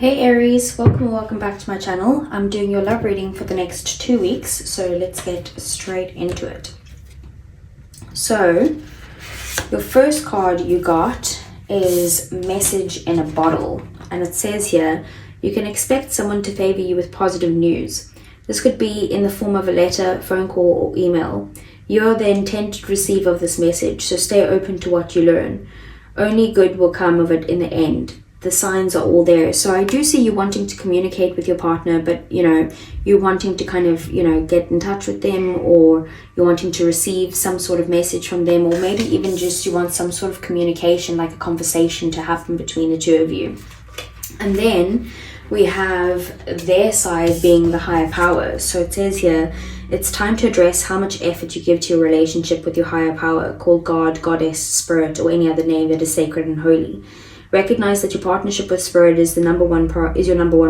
Hey Aries, welcome back to my channel. I'm doing your love reading for the next 2 weeks, so let's get straight into it. So, your first card you got is Message in a Bottle, and it says here, you can expect someone to favor you with positive news. This could be in the form of a letter, phone call, or email. You are the intended receiver of this message, so stay open to what you learn. Only good will come of it in the end. The signs are all there. So I do see you wanting to communicate with your partner, but you're wanting to kind of, get in touch with them, or you're wanting to receive some sort of message from them, or maybe even just you want some sort of communication, like a conversation to happen between the two of you. And then we have their side being the higher power. So it says here, it's time to address how much effort you give to your relationship with your higher power, called God, Goddess, Spirit, or any other name that is sacred and holy. Recognize that your partnership with Spirit is your number one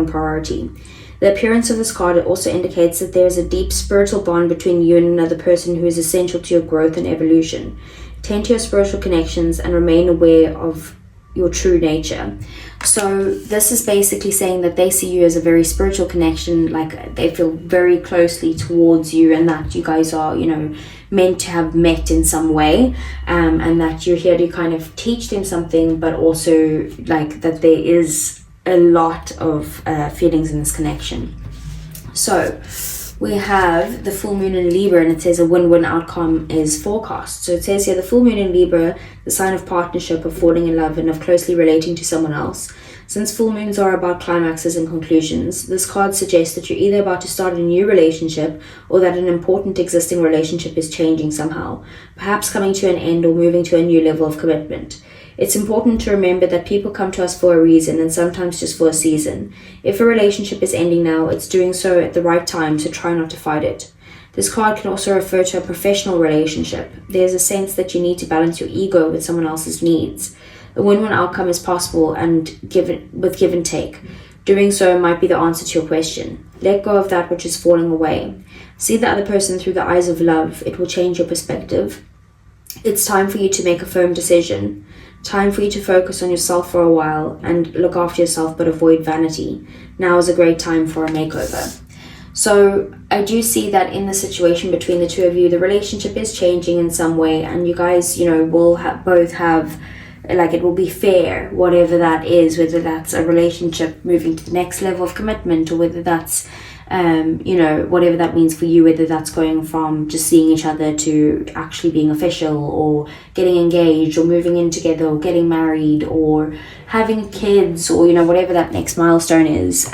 priority. The appearance of this card also indicates that there is a deep spiritual bond between you and another person who is essential to your growth and evolution. Tend to your spiritual connections and remain aware of your true nature. So this is basically saying that they see you as a very spiritual connection, like they feel very closely towards you, and that you guys are, meant to have met in some way, and that you're here to kind of teach them something, but also like that there is a lot of feelings in this connection. So we have the full moon in Libra, and it says a win-win outcome is forecast. So it says here, the full moon in Libra, the sign of partnership, of falling in love, and of closely relating to someone else. Since full moons are about climaxes and conclusions, this card suggests that you're either about to start a new relationship, or that an important existing relationship is changing somehow, perhaps coming to an end or moving to a new level of commitment. It's important to remember that people come to us for a reason, and sometimes just for a season. If a relationship is ending now, it's doing so at the right time, so try not to fight it. This card can also refer to a professional relationship. There's a sense that you need to balance your ego with someone else's needs. A win-win outcome is possible with give and take. Doing so might be the answer to your question. Let go of that which is falling away. See the other person through the eyes of love. It will change your perspective. It's time for you to make a firm decision. Time for you to focus on yourself for a while and look after yourself, but avoid vanity. Now is a great time for a makeover. So I do see that in the situation between the two of you, the relationship is changing in some way, and you guys, will both have, like, it will be fair, whatever that is, whether that's a relationship moving to the next level of commitment, or whether that's whatever that means for you, whether that's going from just seeing each other to actually being official, or getting engaged, or moving in together, or getting married, or having kids, or whatever that next milestone is.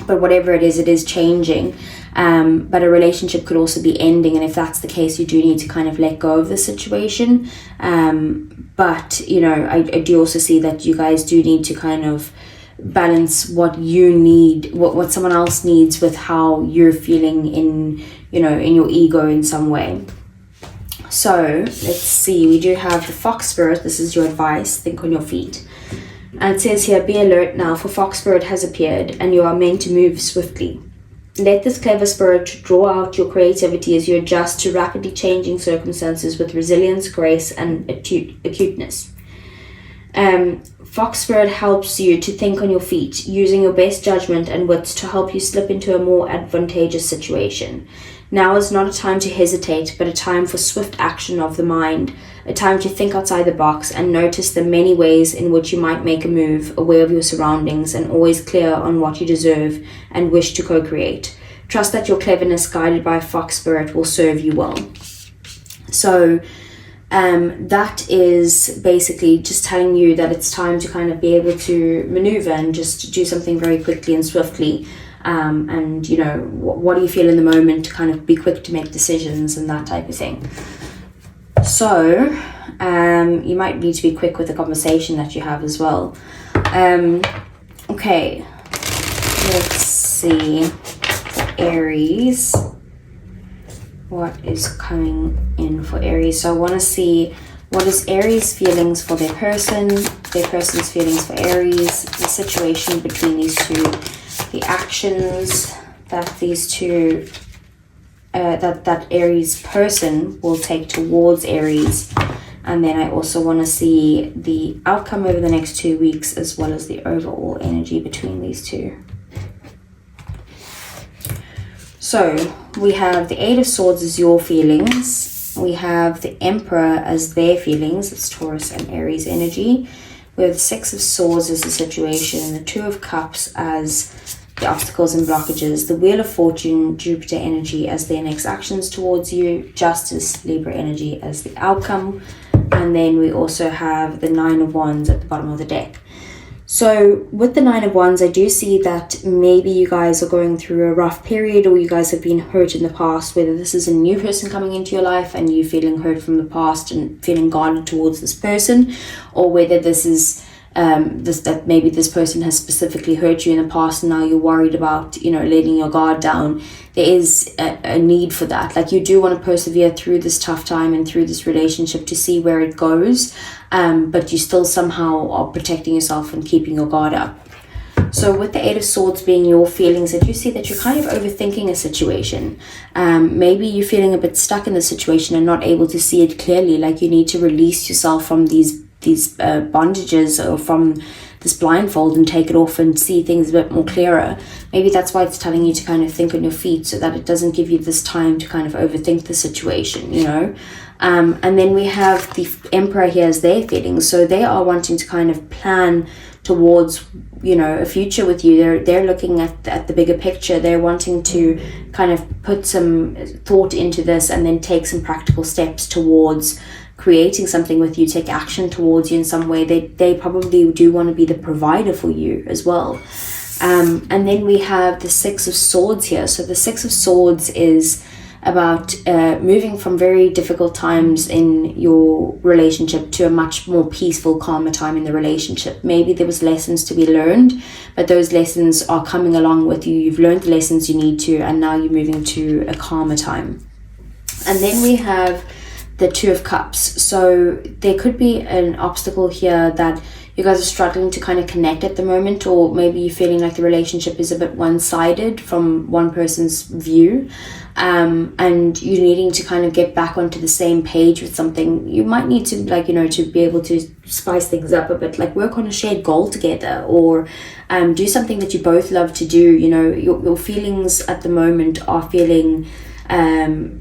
But whatever it is changing. But a relationship could also be ending, and if that's the case, you do need to kind of let go of the situation. But I do also see that you guys do need to kind of balance what you need, what someone else needs, with how you're feeling in your ego in some way. So let's see, we do have the Fox Spirit. This is your advice. Think on your feet. And it says here, be alert now, for Fox Spirit has appeared, and you are meant to move swiftly. Let this clever spirit draw out your creativity as you adjust to rapidly changing circumstances with resilience, grace, and acuteness. Fox Spirit helps you to think on your feet, using your best judgment and wits to help you slip into a more advantageous situation. Now is not a time to hesitate, but a time for swift action of the mind, a time to think outside the box and notice the many ways in which you might make a move, aware of your surroundings, and always clear on what you deserve and wish to co-create. Trust that your cleverness, guided by a Fox Spirit, will serve you well. So that is basically just telling you that it's time to kind of be able to maneuver and just do something very quickly and swiftly. And what do you feel in the moment, to kind of be quick to make decisions and that type of thing. So you might need to be quick with the conversation that you have as well. Okay, let's see, for Aries, what is coming in for Aries. So I want to see, what is Aries' feelings for their person's feelings for Aries, the situation between these two, the actions that these two that Aries person will take towards Aries, And then I also want to see the outcome over the next 2 weeks, as well as the overall energy between these two. So we have the Eight of Swords as your feelings. We have the Emperor as their feelings. It's Taurus and Aries energy. We have the Six of Swords as the situation. The Two of Cups as the obstacles and blockages. The Wheel of Fortune, Jupiter energy as their next actions towards you. Justice, Libra energy as the outcome. And then we also have the Nine of Wands at the bottom of the deck. So with the Nine of Wands, I do see that maybe you guys are going through a rough period, or you guys have been hurt in the past, whether this is a new person coming into your life and you feeling hurt from the past and feeling guarded towards this person, or whether this is that maybe this person has specifically hurt you in the past and now you're worried about, you know, letting your guard down. There is a need for that. Like, you do want to persevere through this tough time and through this relationship to see where it goes, but you still somehow are protecting yourself and keeping your guard up. So with the Eight of Swords being your feelings, that you see that you're kind of overthinking a situation. Maybe you're feeling a bit stuck in the situation and not able to see it clearly. Like, you need to release yourself from these bondages, or from this blindfold, and take it off and see things a bit more clearer. Maybe that's why it's telling you to kind of think on your feet, so that it doesn't give you this time to kind of overthink the situation, you know. And then we have the Emperor here as their feelings. So they are wanting to kind of plan towards, you know, a future with you. They're looking at the bigger picture. They're wanting to kind of put some thought into this and then take some practical steps towards creating something with you, take action towards you in some way. They probably do want to be the provider for you as well. And then we have the Six of Swords here. So the Six of Swords is about moving from very difficult times in your relationship to a much more peaceful, calmer time in the relationship. Maybe there was lessons to be learned, but those lessons are coming along with you. You've learned the lessons you need to, and now you're moving to a calmer time. And then we have the Two of Cups. So there could be an obstacle here that you guys are struggling to kind of connect at the moment, or maybe you're feeling like the relationship is a bit one-sided from one person's view, and you're needing to kind of get back onto the same page with something. You might need to, like, you know, to be able to spice things up a bit, like work on a shared goal together, or do something that you both love to do. You know, your feelings at the moment are feeling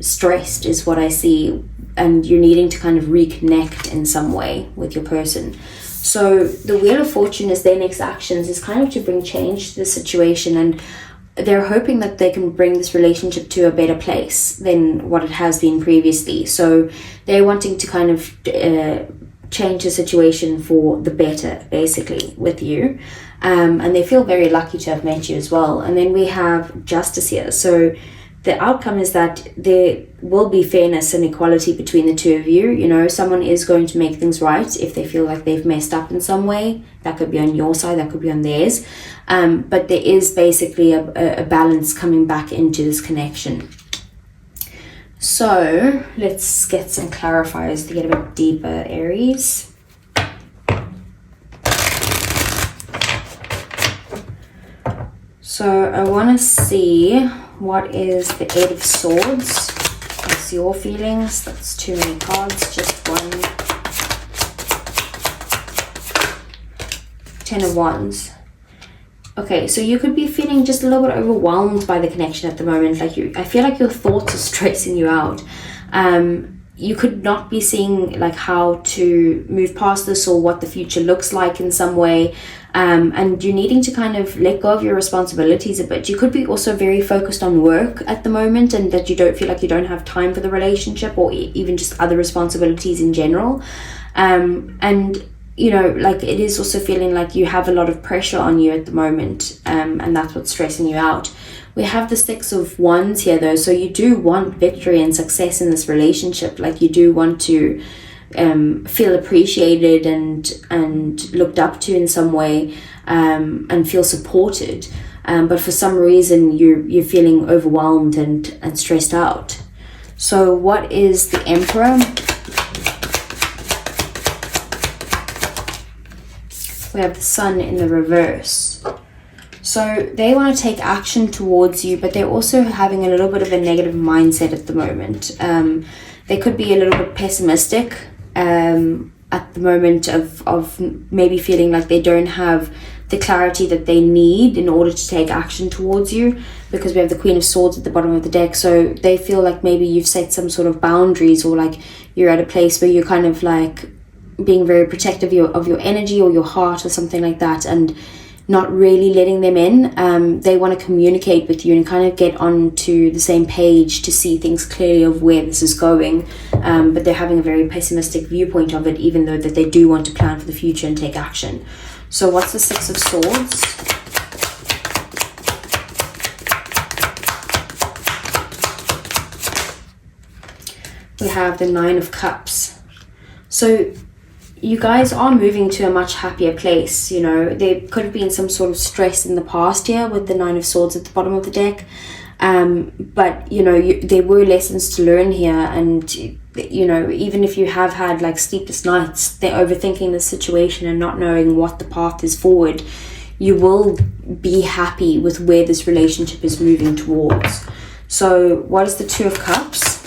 stressed is what I see, and you're needing to kind of reconnect in some way with your person. So the Wheel of Fortune is their next actions, is kind of to bring change to the situation, and they're hoping that they can bring this relationship to a better place than what it has been previously. So they're wanting to kind of change the situation for the better, basically, with you. And they feel very lucky to have met you as well. And then we have Justice here. So the outcome is that there will be fairness and equality between the two of you. You know, someone is going to make things right if they feel like they've messed up in some way. That could be on your side, that could be on theirs. But there is basically a balance coming back into this connection. So let's get some clarifiers to get a bit deeper, Aries. So I want to see, what is the Eight of Swords? That's your feelings. That's too many cards, just one. Ten of Wands. Okay, so you could be feeling just a little bit overwhelmed by the connection at the moment. Like, I feel like your thoughts are stressing you out. You could not be seeing like how to move past this, or what the future looks like in some way. And you're needing to kind of let go of your responsibilities a bit. You could be also very focused on work at the moment, and that you don't feel like you don't have time for the relationship, or even just other responsibilities in general. And you know, like, it is also feeling like you have a lot of pressure on you at the moment, and that's what's stressing you out. We have the Six of Wands here though, so you do want victory and success in this relationship. Like, you do want to feel appreciated and looked up to in some way, and feel supported, but for some reason you're feeling overwhelmed and stressed out. So what is the Emperor? We have the Sun in the reverse. So they want to take action towards you, but they're also having a little bit of a negative mindset at the moment. They could be a little bit pessimistic at the moment of maybe feeling like they don't have the clarity that they need in order to take action towards you, because we have the Queen of Swords at the bottom of the deck. So they feel like maybe you've set some sort of boundaries, or like you're at a place where you're kind of like being very protective of your energy or your heart or something like that, and not really letting them in. They want to communicate with you and kind of get onto the same page to see things clearly of where this is going, but they're having a very pessimistic viewpoint of it, even though that they do want to plan for the future and take action. So what's the Six of Swords? We have the Nine of Cups. So you guys are moving to a much happier place. You know, there could have been some sort of stress in the past here with the Nine of Swords at the bottom of the deck. But, you know, there were lessons to learn here. And, you know, even if you have had like sleepless nights, they're overthinking the situation and not knowing what the path is forward, you will be happy with where this relationship is moving towards. So what is the Two of Cups?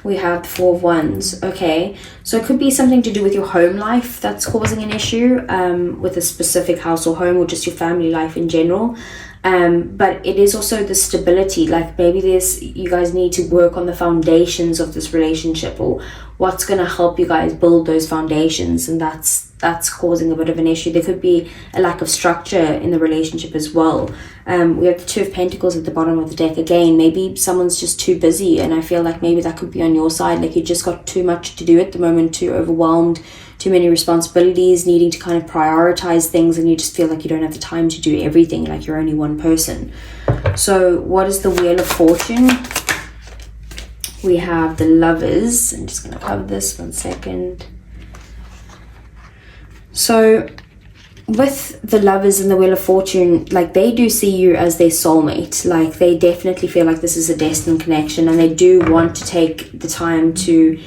We have the Four of Wands. Okay, so it could be something to do with your home life that's causing an issue, with a specific house or home, or just your family life in general. But it is also the stability, like maybe you guys need to work on the foundations of this relationship, or what's going to help you guys build those foundations, and that's causing a bit of an issue. There could be a lack of structure in the relationship as well. We have the Two of Pentacles at the bottom of the deck. Again, maybe someone's just too busy, and I feel like maybe that could be on your side, like you just got too much to do at the moment, too overwhelmed, too many responsibilities, needing to kind of prioritize things, and you just feel like you don't have the time to do everything, like you're only one person. So what is the Wheel of Fortune? We have the Lovers. I'm just going to cover this 1 second. So with the Lovers and the Wheel of Fortune, like they do see you as their soulmate. Like they definitely feel like this is a destined connection, and they do want to take the time to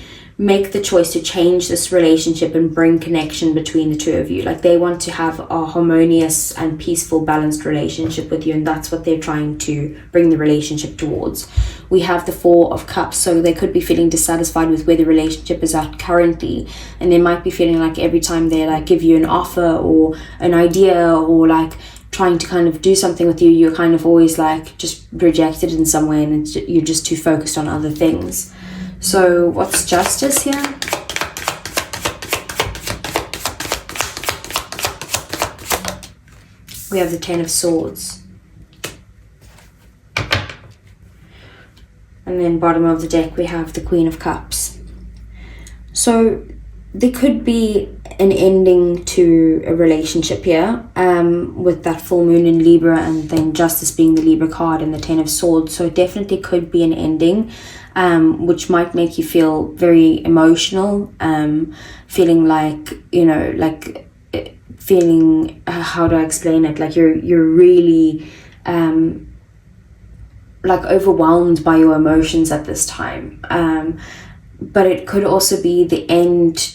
make the choice to change this relationship and bring connection between the two of you. Like they want to have a harmonious and peaceful, balanced relationship with you, and that's what they're trying to bring the relationship towards. We have the Four of Cups, so they could be feeling dissatisfied with where the relationship is at currently, and they might be feeling like every time they like give you an offer or an idea, or like trying to kind of do something with you, you're kind of always like just rejected in some way, and you're just too focused on other things. So what's Justice here? We have the Ten of Swords. And then bottom of the deck we have the Queen of Cups. So there could be an ending to a relationship here, with that full moon in Libra, and then Justice being the Libra card and the Ten of Swords. So it definitely could be an ending, which might make you feel very emotional, feeling like, you know, like feeling, how do I explain it? Like you're really like overwhelmed by your emotions at this time. But it could also be the end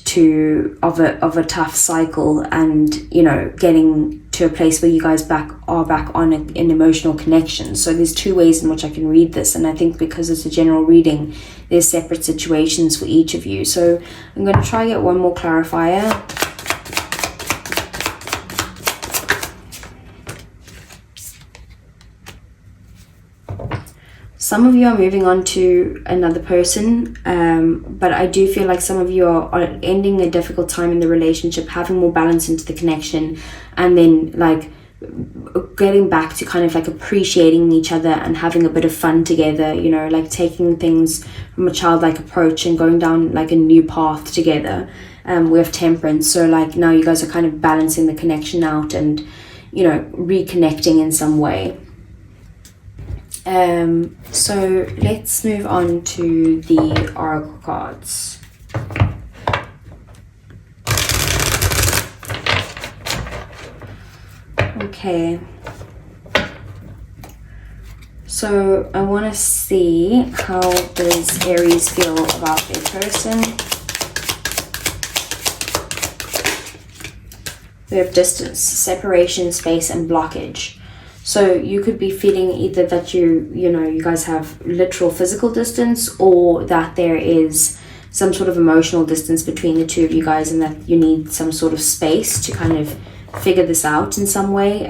of a tough cycle, and you know, getting to a place where you guys are back on an emotional connection. So there's two ways in which I can read this, and I think because it's a general reading, there's separate situations for each of you. So I'm going to try get one more clarifier. Some of you are moving on to another person, but I do feel like some of you are ending a difficult time in the relationship, having more balance into the connection, and then like getting back to kind of like appreciating each other and having a bit of fun together, you know, like taking things from a childlike approach and going down like a new path together. We have Temperance, so like now you guys are kind of balancing the connection out and, you know, reconnecting in some way. So let's move on to the oracle cards. Okay, so I want to see how does Aries feel about their person. We have distance, separation, space, and blockage. So you could be feeling either that you guys have literal physical distance, or that there is some sort of emotional distance between the two of you guys, and that you need some sort of space to kind of figure this out in some way.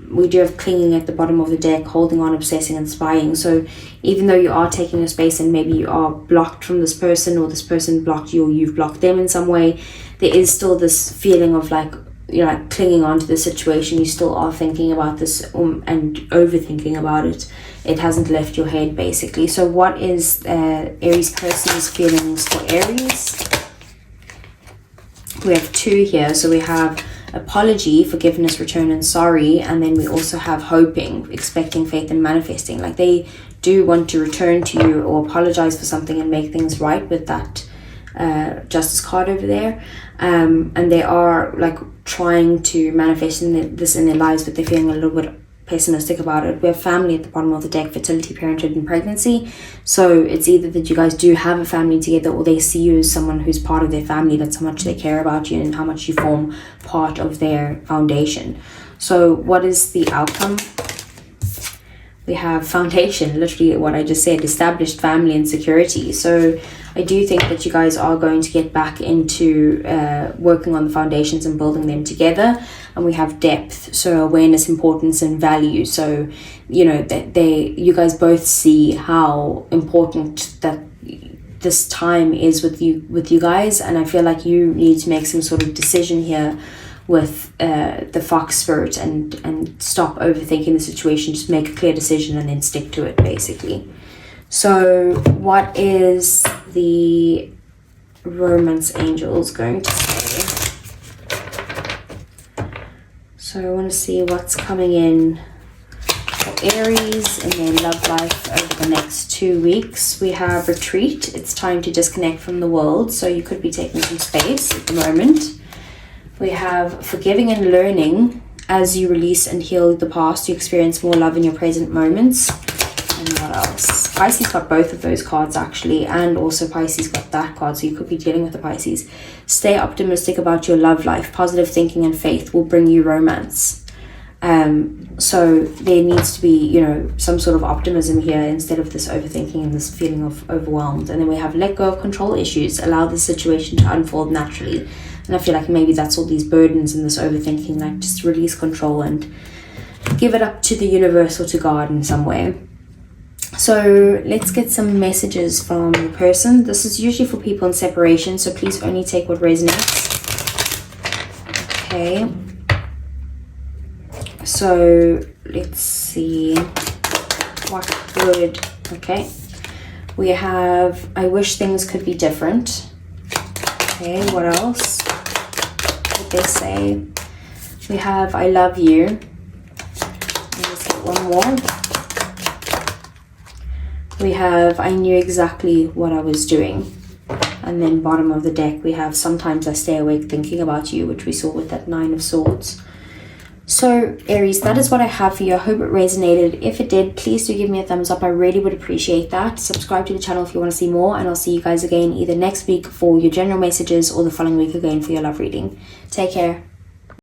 We do have clinging at the bottom of the deck, holding on, obsessing and spying. So even though you are taking a space and maybe you are blocked from this person, or this person blocked you, or you've blocked them in some way, there is still this feeling of like, like clinging on to the situation. You still are thinking about this and overthinking about it. It hasn't left your head, basically. So what is Aries person's feelings for Aries? We have 2 here. So we have apology, forgiveness, return and sorry, and then we also have hoping, expecting, faith and manifesting. Like they do want to return to you or apologize for something and make things right with that justice card over there, and they are like trying to manifest this in their lives, but they're feeling a little bit pessimistic about it. We have family at the bottom of the deck, fertility, parenthood and pregnancy. So it's either that you guys do have a family together, or they see you as someone who's part of their family, that's how much they care about you and how much you form part of their foundation. So what is the outcome? We have foundation, literally what I just said, established family and security. So I do think that you guys are going to get back into working on the foundations and building them together. And we have depth, so awareness, importance and value. So that you guys both see how important that this time is with you guys. And I feel like you need to make some sort of decision here with the fox spirit and stop overthinking the situation. Just make a clear decision and then stick to it, basically. So what is the romance angels going to say? So I want to see what's coming in for Aries in their love life over the next 2 weeks. We have retreat. It's time to disconnect from the world. So you could be taking some space at the moment. We have forgiving and learning. As you release and heal the past, you experience more love in your present moments. And what else? Pisces got both of those cards actually, and also Pisces got that card, so you could be dealing with the Pisces. Stay optimistic about your love life. Positive thinking and faith will bring you romance. So there needs to be, some sort of optimism here instead of this overthinking and this feeling of overwhelmed. And then we have let go of control issues. Allow the situation to unfold naturally. And I feel like maybe that's all these burdens and this overthinking, like just release control and give it up to the universe or to God in some way. So let's get some messages from the person. This is usually for people in separation, so please only take what resonates. Okay. So let's see what would, okay. We have, I wish things could be different. Okay, what else did they say? We have, I love you. Let's get one more. We have, I knew exactly what I was doing. And then bottom of the deck, we have, sometimes I stay awake thinking about you, which we saw with that 9 of Swords. So Aries, that is what I have for you. I hope it resonated. If it did, please do give me a thumbs up. I really would appreciate that. Subscribe to the channel if you want to see more, and I'll see you guys again either next week for your general messages or the following week again for your love reading. Take care.